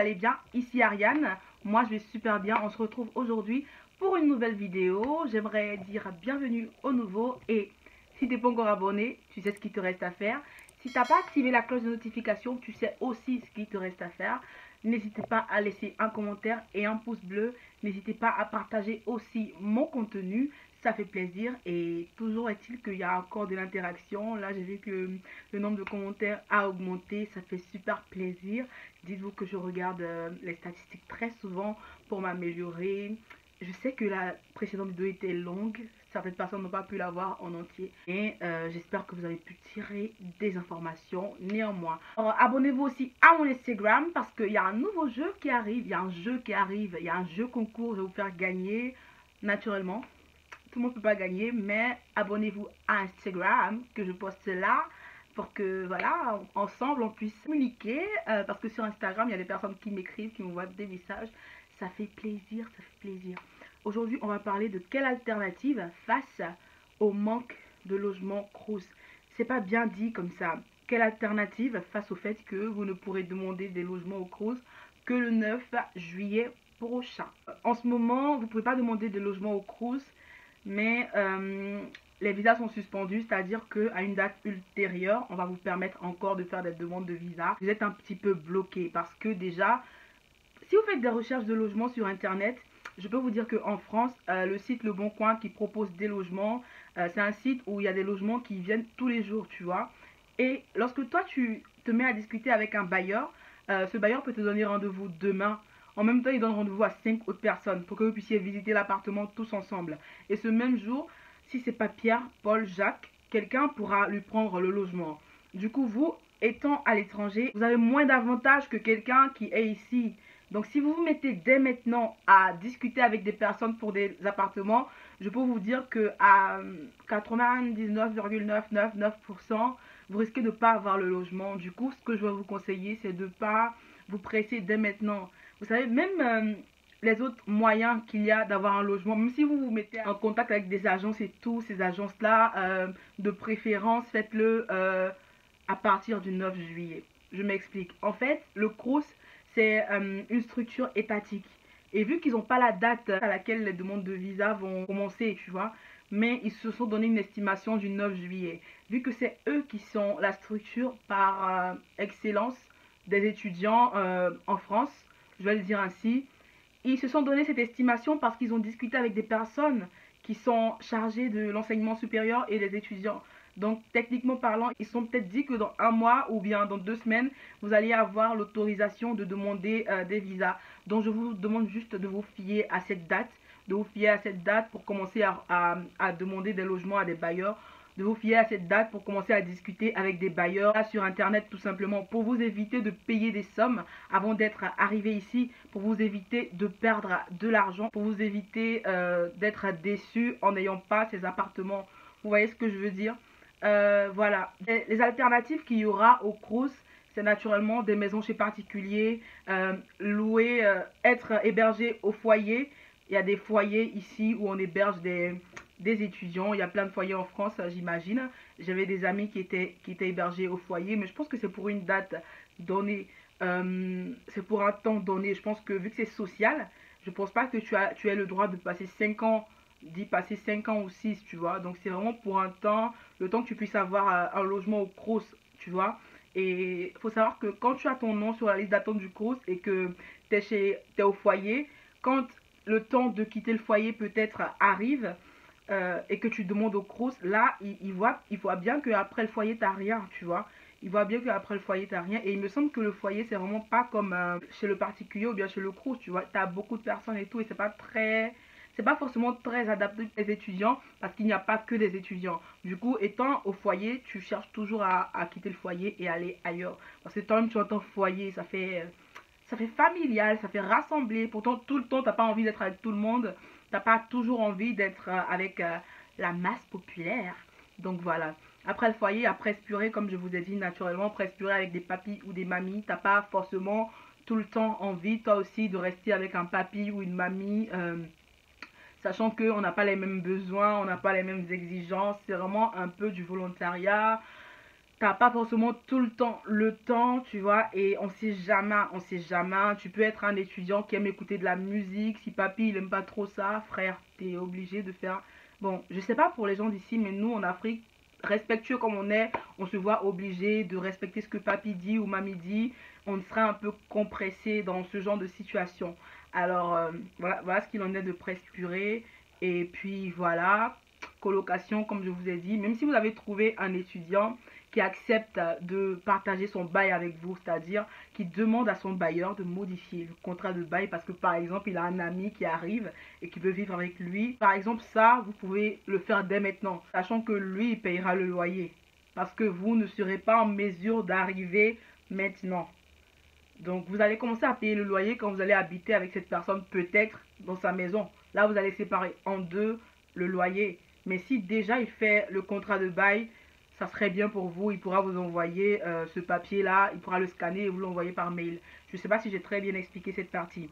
allez bien. Ici Ariane, moi je vais super bien. On se retrouve aujourd'hui pour une nouvelle vidéo. J'aimerais dire bienvenue au nouveau et si tu n'es pas encore abonné, tu sais ce qu'il te reste à faire. Si tu n'as pas activé la cloche de notification, tu sais aussi ce qu'il te reste à faire. N'hésitez pas à laisser un commentaire et un pouce bleu. N'hésitez pas à partager aussi mon contenu. Ça fait plaisir et toujours est-il qu'il y a encore de l'interaction. Là, j'ai vu que le nombre de commentaires a augmenté. Ça fait super plaisir. Dites-vous que je regarde les statistiques très souvent pour m'améliorer. Je sais que la précédente vidéo était longue. Certaines personnes n'ont pas pu la voir en entier. Et j'espère que vous avez pu tirer des informations néanmoins. Alors, abonnez-vous aussi à mon Instagram parce qu'il y a un nouveau jeu qui arrive. Il y a un jeu qui arrive. Il y a un jeu concours. Je vais vous faire gagner naturellement. Tout le monde ne peut pas gagner, mais abonnez-vous à Instagram que je poste là pour que voilà, ensemble on puisse communiquer parce que sur Instagram il y a des personnes qui m'écrivent, qui m'envoient des messages. Ça fait plaisir, ça fait plaisir. Aujourd'hui on va parler de quelle alternative face au manque de logement Crous. C'est pas bien dit comme ça. Quelle alternative face au fait que vous ne pourrez demander des logements au Crous que le 9 juillet prochain. En ce moment vous ne pouvez pas demander des logements au Crous, mais les visas sont suspendus, c'est-à-dire qu'à une date ultérieure, on va vous permettre encore de faire des demandes de visa. Vous êtes un petit peu bloqué parce que déjà, si vous faites des recherches de logements sur Internet, je peux vous dire qu'en France, le site Le Bon Coin qui propose des logements, c'est un site où il y a des logements qui viennent tous les jours, tu vois. Et lorsque toi, tu te mets à discuter avec un bailleur, ce bailleur peut te donner rendez-vous demain. En même temps, il donne rendez-vous à 5 autres personnes pour que vous puissiez visiter l'appartement tous ensemble. Et ce même jour, si c'est pas Pierre, Paul, Jacques, quelqu'un pourra lui prendre le logement. Du coup, vous, étant à l'étranger, vous avez moins d'avantages que quelqu'un qui est ici. Donc, si vous vous mettez dès maintenant à discuter avec des personnes pour des appartements, je peux vous dire que à 99,999%, vous risquez de ne pas avoir le logement. Du coup, ce que je vais vous conseiller, c'est de ne pas vous presser dès maintenant. Vous savez, même les autres moyens qu'il y a d'avoir un logement, même si vous vous mettez en contact avec des agences et tout, ces agences-là, de préférence, faites-le à partir du 9 juillet. Je m'explique. En fait, le Crous, c'est une structure étatique. Et vu qu'ils n'ont pas la date à laquelle les demandes de visa vont commencer, tu vois, mais ils se sont donné une estimation du 9 juillet. Vu que c'est eux qui sont la structure par excellence des étudiants en France, je vais le dire ainsi, ils se sont donné cette estimation parce qu'ils ont discuté avec des personnes qui sont chargées de l'enseignement supérieur et des étudiants. Donc, techniquement parlant, ils sont peut-être dit que dans un mois ou bien dans 2 semaines, vous allez avoir l'autorisation de demander des visas. Donc, je vous demande juste de vous fier à cette date, pour commencer à demander des logements à des bailleurs, de vous fier à cette date pour commencer à discuter avec des bailleurs là, sur Internet tout simplement, pour vous éviter de payer des sommes avant d'être arrivé ici, pour vous éviter de perdre de l'argent, pour vous éviter d'être déçu en n'ayant pas ces appartements. Vous voyez ce que je veux dire? Voilà. Les alternatives qu'il y aura au Crous, c'est naturellement des maisons chez particuliers, louer, être hébergé au foyer. Il y a des foyers ici où on héberge des étudiants. Il y a plein de foyers en France, j'imagine. J'avais des amis qui étaient hébergés au foyer, mais je pense que c'est pour une date donnée. C'est pour un temps donné. Je pense que vu que c'est social, je pense pas que tu aies le droit de passer 5 ans, d'y passer 5 ans ou 6, tu vois. Donc c'est vraiment pour un temps, le temps que tu puisses avoir un logement au Crous, tu vois. Et il faut savoir que quand tu as ton nom sur la liste d'attente du Crous et que tu es au foyer, quand le temps de quitter le foyer peut-être arrive, et que tu demandes au Crous, là, il voit bien qu'après le foyer, tu n'as rien, tu vois. Il voit bien qu'après le foyer, tu n'as rien. Et il me semble que le foyer, c'est vraiment pas comme chez le particulier ou bien chez le Crous, tu vois. Tu as beaucoup de personnes et tout, et c'est pas forcément très adapté aux étudiants parce qu'il n'y a pas que des étudiants. Du coup, étant au foyer, tu cherches toujours à quitter le foyer et aller ailleurs. Parce que toi-même, tu entends foyer, ça fait familial, ça fait rassembler. Pourtant, tout le temps, t'as pas envie d'être avec tout le monde. T'as pas toujours envie d'être avec la masse populaire. Donc voilà. Après le foyer, à Prespirer, comme je vous ai dit, naturellement, Prespirer avec des papis ou des mamies. T'as pas forcément tout le temps envie, toi aussi, de rester avec un papi ou une mamie. Sachant qu'on n'a pas les mêmes besoins, on n'a pas les mêmes exigences. C'est vraiment un peu du volontariat. t'as pas forcément tout le temps, tu vois, et on sait jamais. Tu peux être un étudiant qui aime écouter de la musique. Si papy il aime pas trop ça, frère, t'es obligé de faire. Bon, je sais pas pour les gens d'ici, mais nous en Afrique, respectueux comme on se voit obligé de respecter ce que papy dit ou mamie dit. On sera un peu compressé dans ce genre de situation. Alors voilà ce qu'il en est de presse purée. Et puis voilà, colocation, comme je vous ai dit, même si vous avez trouvé un étudiant qui accepte de partager son bail avec vous, c'est-à-dire qui demande à son bailleur de modifier le contrat de bail parce que par exemple il a un ami qui arrive et qui veut vivre avec lui. Par exemple ça, vous pouvez le faire dès maintenant, sachant que lui il payera le loyer parce que vous ne serez pas en mesure d'arriver maintenant. Donc vous allez commencer à payer le loyer quand vous allez habiter avec cette personne peut-être dans sa maison. Là vous allez séparer en deux le loyer. Mais si déjà il fait le contrat de bail, ça serait bien pour vous. Il pourra vous envoyer ce papier-là, il pourra le scanner et vous l'envoyer par mail. Je ne sais pas si j'ai très bien expliqué cette partie.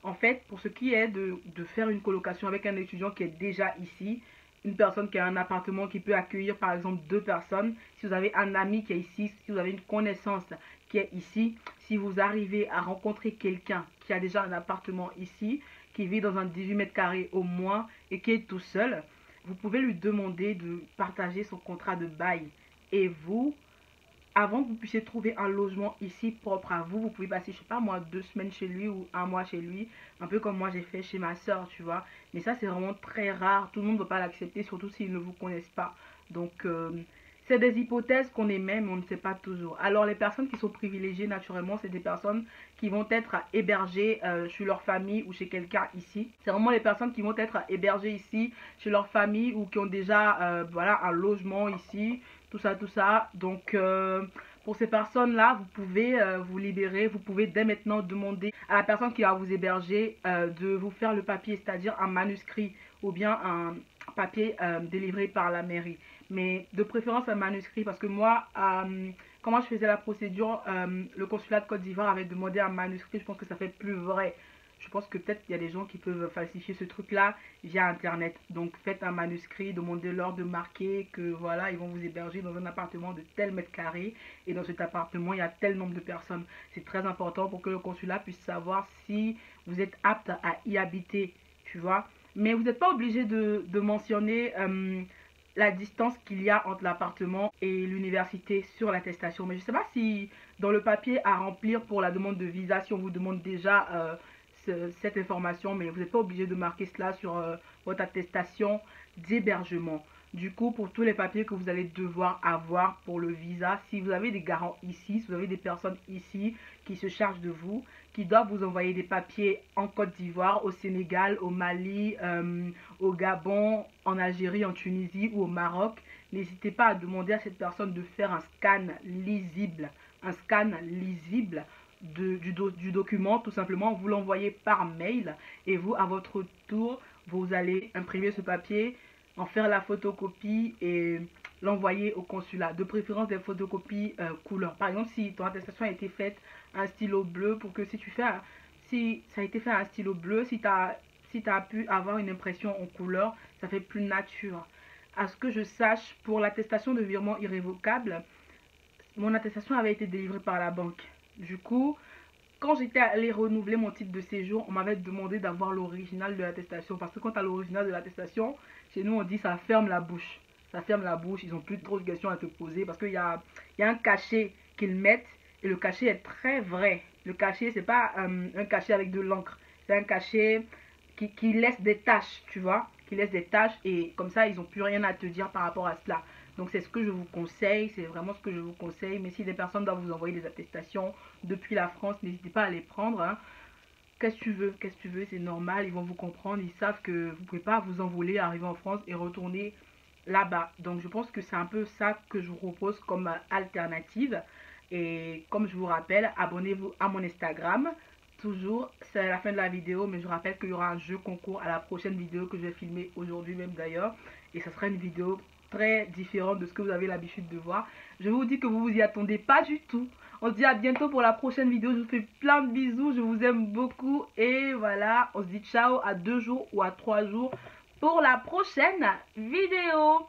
En fait, pour ce qui est de faire une colocation avec un étudiant qui est déjà ici, une personne qui a un appartement qui peut accueillir par exemple deux personnes, si vous avez un ami qui est ici, si vous avez une connaissance qui est ici, si vous arrivez à rencontrer quelqu'un qui a déjà un appartement ici, qui vit dans un 18 mètres carrés au moins et qui est tout seul, vous pouvez lui demander de partager son contrat de bail. Et vous, avant que vous puissiez trouver un logement ici propre à vous, vous pouvez passer, je sais pas moi, 2 semaines chez lui ou un mois chez lui, un peu comme moi j'ai fait chez ma soeur, tu vois. Mais ça, c'est vraiment très rare. Tout le monde ne peut pas l'accepter, surtout s'ils ne vous connaissent pas. Donc, c'est des hypothèses qu'on émet, mais on ne sait pas toujours. Alors, les personnes qui sont privilégiées, naturellement, c'est des personnes qui vont être hébergées chez leur famille ou chez quelqu'un ici. C'est vraiment les personnes qui vont être hébergées ici, chez leur famille ou qui ont déjà voilà, un logement ici, tout ça, tout ça. Donc, pour ces personnes-là, vous pouvez vous libérer. Vous pouvez dès maintenant demander à la personne qui va vous héberger de vous faire le papier, c'est-à-dire un manuscrit ou bien un papier délivré par la mairie. Mais de préférence un manuscrit parce que moi, comment je faisais la procédure, le consulat de Côte d'Ivoire avait demandé un manuscrit. Je pense que ça fait plus vrai. Je pense que peut-être il y a des gens qui peuvent falsifier ce truc-là via Internet. Donc faites un manuscrit, demandez-leur de marquer que voilà, ils vont vous héberger dans un appartement de tel mètre carré. Et dans cet appartement, il y a tel nombre de personnes. C'est très important pour que le consulat puisse savoir si vous êtes apte à y habiter, tu vois. Mais vous n'êtes pas obligé de mentionner la distance qu'il y a entre l'appartement et l'université sur l'attestation. Mais je ne sais pas si dans le papier à remplir pour la demande de visa, si on vous demande déjà cette information, mais vous n'êtes pas obligé de marquer cela sur votre attestation d'hébergement. Du coup, pour tous les papiers que vous allez devoir avoir pour le visa, si vous avez des garants ici, si vous avez des personnes ici qui se chargent de vous, qui doivent vous envoyer des papiers en Côte d'Ivoire, au Sénégal, au Mali, au Gabon, en Algérie, en Tunisie ou au Maroc, n'hésitez pas à demander à cette personne de faire un scan lisible du document, tout simplement. Vous l'envoyez par mail et vous, à votre tour, vous allez imprimer ce papier, en faire la photocopie et l'envoyer au consulat. De préférence des photocopies couleur. Par exemple, si ton attestation a été faite à un stylo bleu, pour que si ça a été fait à un stylo bleu, si tu as pu avoir une impression en couleur, ça fait plus nature. À ce que je sache, pour l'attestation de virement irrévocable, mon attestation avait été délivrée par la banque. Du coup, quand j'étais allée renouveler mon titre de séjour, on m'avait demandé d'avoir l'original de l'attestation. Parce que quand tu as l'original de l'attestation, chez nous on dit ça ferme la bouche. Ça ferme la bouche, ils n'ont plus trop de questions à te poser. Parce qu'il y a un cachet qu'ils mettent et le cachet est très vrai. Le cachet, c'est pas un cachet avec de l'encre. C'est un cachet qui laisse des taches, tu vois. Qui laisse des taches et comme ça, ils n'ont plus rien à te dire par rapport à cela. Donc c'est ce que je vous conseille, c'est vraiment ce que je vous conseille. Mais si des personnes doivent vous envoyer des attestations depuis la France, n'hésitez pas à les prendre. Hein. Qu'est-ce que tu veux, c'est normal, ils vont vous comprendre. Ils savent que vous ne pouvez pas vous envoler, arriver en France et retourner là-bas. Donc je pense que c'est un peu ça que je vous propose comme alternative. Et comme je vous rappelle, abonnez-vous à mon Instagram. Toujours, c'est à la fin de la vidéo, mais je rappelle qu'il y aura un jeu concours à la prochaine vidéo que je vais filmer aujourd'hui même d'ailleurs. Et ça sera une vidéo très différente de ce que vous avez l'habitude de voir. Je vous dis que vous vous y attendez pas du tout. On se dit à bientôt pour la prochaine vidéo. Je vous fais plein de bisous. Je vous aime beaucoup. Et voilà, on se dit ciao à 2 jours ou à 3 jours pour la prochaine vidéo.